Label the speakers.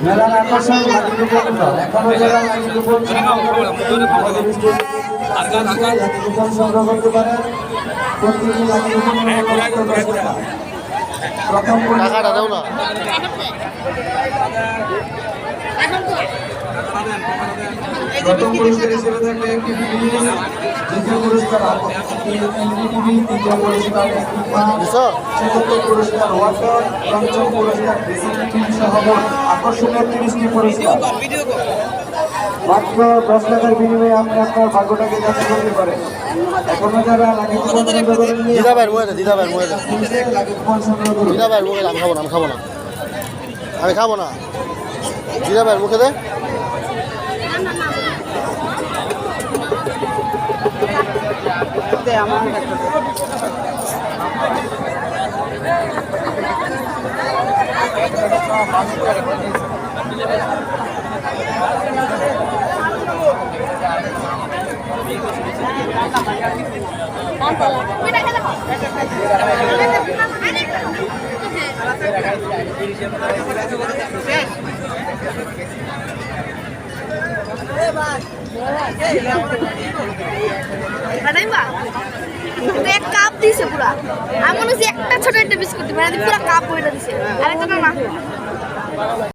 Speaker 1: মেলার আকর্ষণ lucky coupon এখনো যারা লাকি কুপন লাকি কুপন সংগ্রহ করতে পারেন। প্রত্যেকটি লাকি কুপন প্রথম
Speaker 2: টাকাটা দাও না।
Speaker 1: প্রথম পুরস্কার হিসেবে থাকবে একটি ফ্রিজ, দ্বিতীয় পুরস্কার টিভি, তৃতীয় পুরস্কার চতুর্থ পুরস্কার ওয়াটার, পঞ্চম পুরস্কার ড্রেসিং টিভি সহ আকর্ষণীয় 30টি পুরস্কার। মাত্র 10 টাকার বিনিময়ে আপনি আপনার ভাগ্যটাকে যাচাই করতে পারেন। এখনো যারা লাকি কুপন সংগ্রহ করেননি, লাকি কুপন সংগ্রহ করুন।
Speaker 2: আমি খাবো না দিদা ভাইয়ের মুখে দে।
Speaker 3: এক কাপ দিছে পুরা। আমি মনে হচ্ছে একটা ছোট একটা বিস্কুট দিবে, পুরা কাপ বইটা দিছে। আরেকটা না।